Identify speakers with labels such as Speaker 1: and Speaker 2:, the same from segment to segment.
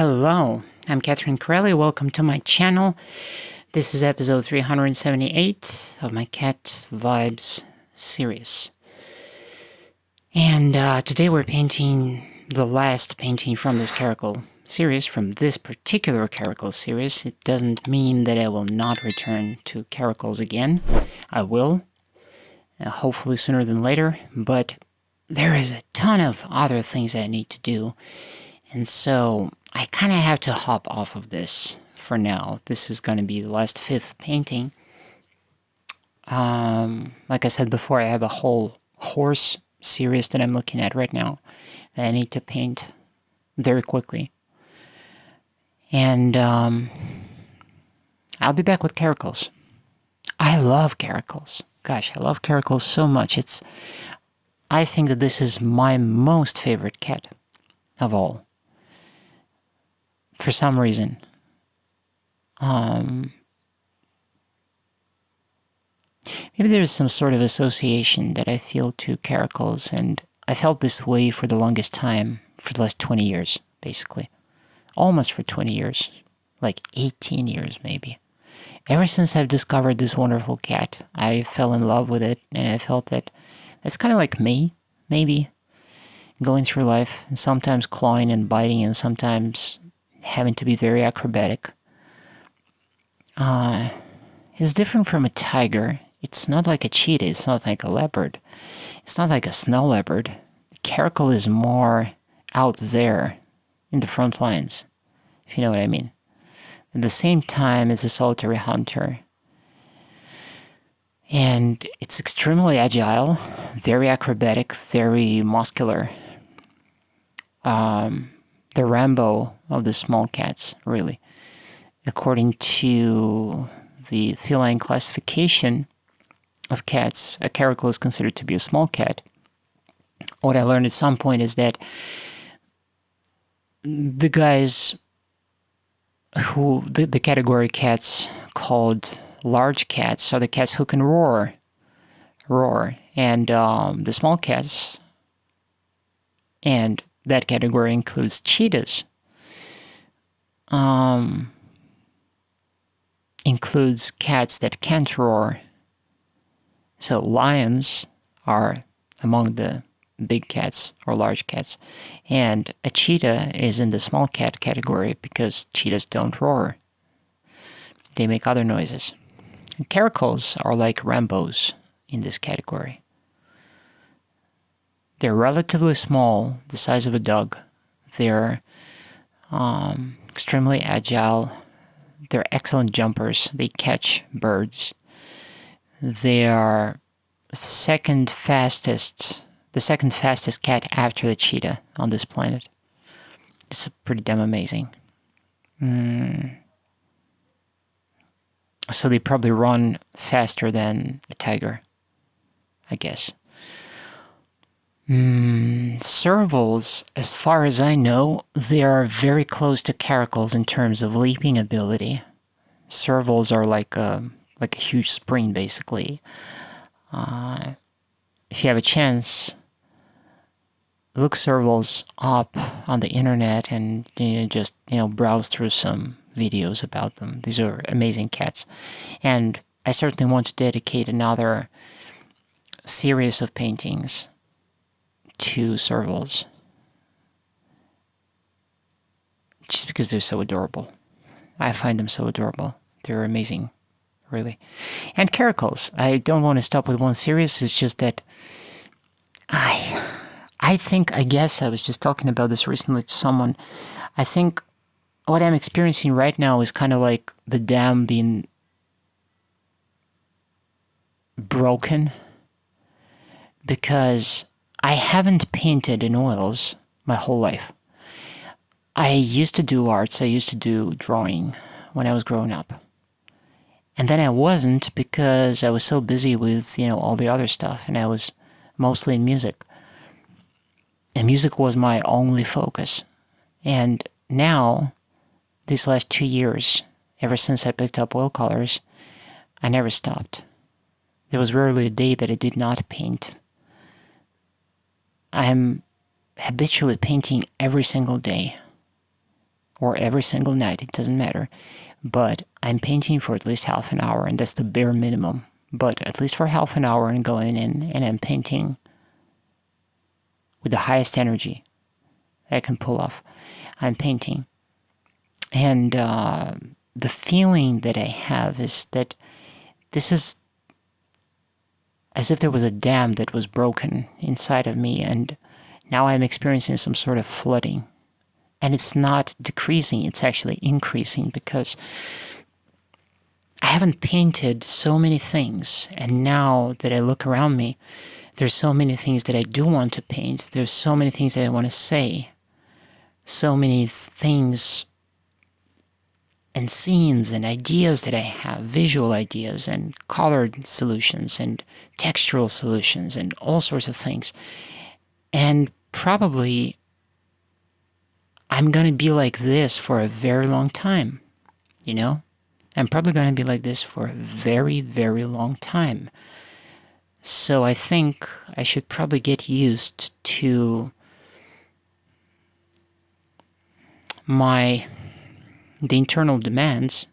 Speaker 1: Hello, I'm Corelli. Welcome to my channel. This is episode 378 of my Cat Vibes series. And today we're painting the last painting from this caracal series, from this particular caracal series. It doesn't mean that I will not return to caracals again. I will, hopefully sooner than later, but there is a ton of other things that I need to do. And so I kind of have to hop off of this for now. This is going to be the last fifth painting. Like I said before, I have a whole horse series that I'm looking at right now that I need to paint very quickly. And I'll be back with caracals. I love caracals. Gosh, I love caracals so much. I think that this is my most favorite cat of all. For some reason. Maybe there's some sort of association that I feel to caracals, and I felt this way for the longest time, for the last 20 years, basically. Almost for 20 years. Like 18 years, maybe. Ever since I've discovered this wonderful cat, I fell in love with it, and I felt that it's kind of like me, maybe. Going through life, and sometimes clawing and biting, and sometimes having to be very acrobatic. It's different from a tiger. It's not like a cheetah. It's not like a leopard. It's not like a snow leopard. The caracal is more out there in the front lines, if you know what I mean. At the same time, it's a solitary hunter. And it's extremely agile, very acrobatic, very muscular. The Rambo of the small cats, really. According to the feline classification of cats, a caracal is considered to be a small cat. What I learned at some point is that the guys who, the category cats called large cats are the cats who can roar. And the small cats, and that category includes cheetahs, includes cats that can't roar. So lions are among the big cats or large cats, and a cheetah is in the small cat category because cheetahs don't roar. They make other noises. And caracals are like Rambos in this category. They're relatively small, the size of a dog. They're extremely agile. They're excellent jumpers. They catch birds. They are the second fastest cat after the cheetah on this planet. It's pretty damn amazing. So they probably run faster than a tiger, I guess. Servals, as far as I know, they are very close to caracals in terms of leaping ability. Servals are like a huge spring, basically. If you have a chance, look servals up on the internet and just browse through some videos about them. These are amazing cats, and I certainly want to dedicate another series of paintings to servals, just because they're so adorable. I find them so adorable. They're amazing, really. And caracals. I don't want to stop with one series. It's just that I guess I was just talking about this recently to someone. I think what I'm experiencing right now is kind of like the dam being broken, because I haven't painted in oils my whole life. I used to do arts, I used to do drawing when I was growing up. And then I wasn't because I was so busy with, all the other stuff, and I was mostly in music. And music was my only focus. And now, these last 2 years, ever since I picked up oil colors, I never stopped. There was rarely a day that I did not paint. I am habitually painting every single day. or every single night, it doesn't matter. But I'm painting for at least half an hour, and that's the bare minimum. But at least for half an hour, I'm going in and I'm painting with the highest energy I can pull off. I'm painting. And the feeling that I have is that this is as if there was a dam that was broken inside of me, and now I'm experiencing some sort of flooding. And it's not decreasing, it's actually increasing, because I haven't painted so many things, and now that I look around me, there's so many things that I do want to paint. There's so many things that I want to say. So many things and scenes and ideas that I have, visual ideas and colored solutions and textural solutions and all sorts of things. And probably I'm going to be like this for a very long time, you know? I'm probably going to be like this for a very, very long time. So I think I should probably get used to the internal demands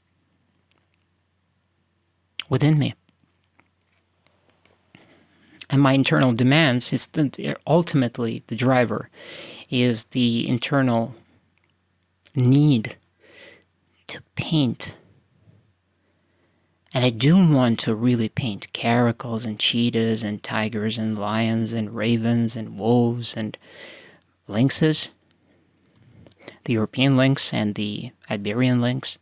Speaker 1: within me. And my internal demands is ultimately the driver, is the internal need to paint. And I do want to really paint caracals and cheetahs and tigers and lions and ravens and wolves and lynxes, the European lynx and the Iberian lynx.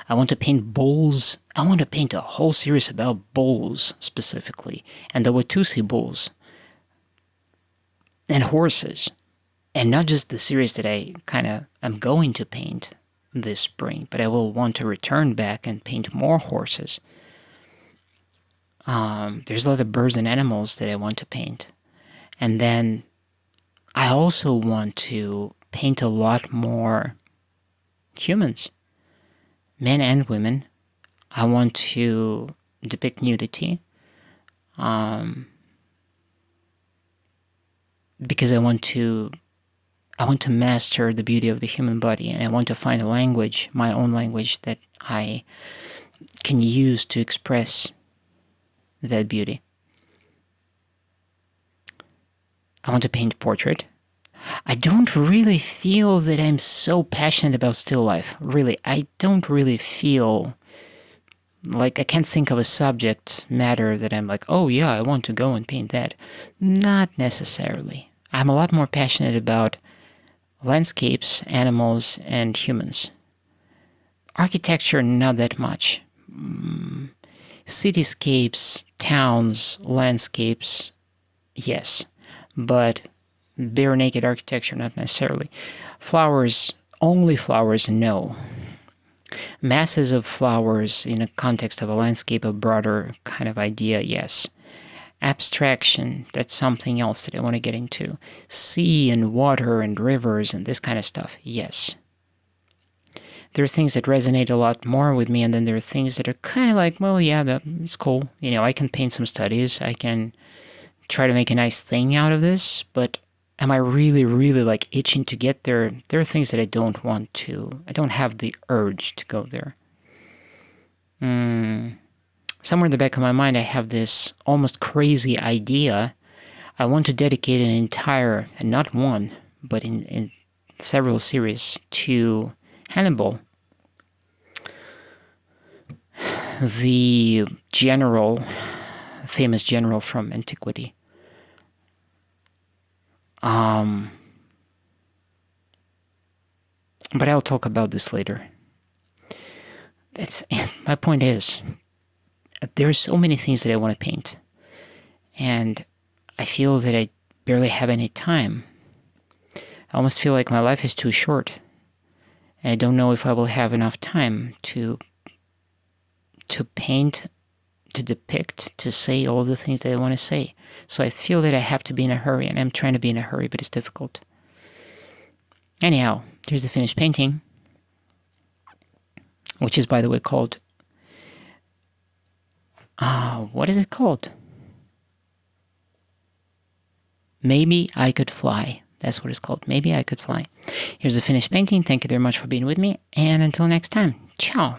Speaker 1: I want to paint bulls. I want to paint a whole series about bulls specifically, and the Watusi bulls, and horses. And not just the series that I am going to paint this spring, but I will want to return back and paint more horses. There's a lot of birds and animals that I want to paint. And then I also want to paint a lot more humans, men and women. I want to depict nudity, because I want to master the beauty of the human body, and I want to find a language, my own language, that I can use to express that beauty. I want to paint portrait. I don't really feel that I'm so passionate about still life. Really, I don't really feel like I can't think of a subject matter that I'm like, oh yeah, I want to go and paint that. Not necessarily. I'm a lot more passionate about landscapes, animals, and humans. Architecture, not that much. Cityscapes, towns, landscapes, yes. But bare naked architecture, not necessarily. Flowers, only flowers, no. Masses of flowers in a context of a landscape, a broader kind of idea, yes. Abstraction, that's something else that I want to get into. Sea and water and rivers and this kind of stuff, yes. There are things that resonate a lot more with me, and then there are things that are kind of like, well, yeah, it's cool. You know, I can paint some studies, I can try to make a nice thing out of this, but am I really, really like itching to get there? There are things that I don't have the urge to go there. Somewhere in the back of my mind, I have this almost crazy idea. I want to dedicate an entire, and not one, but in several series to Hannibal, the famous general from antiquity. But I'll talk about this later. My point is, there are so many things that I want to paint, and I feel that I barely have any time. I almost feel like my life is too short, and I don't know if I will have enough time to paint, to depict, to say all the things that I want to say. So I feel that I have to be in a hurry, and I'm trying to be in a hurry, but it's difficult. Anyhow, here's the finished painting, which is, by the way, called... what is it called? Maybe I Could Fly. That's what it's called. Maybe I could fly. Here's the finished painting. Thank you very much for being with me. And until next time, ciao.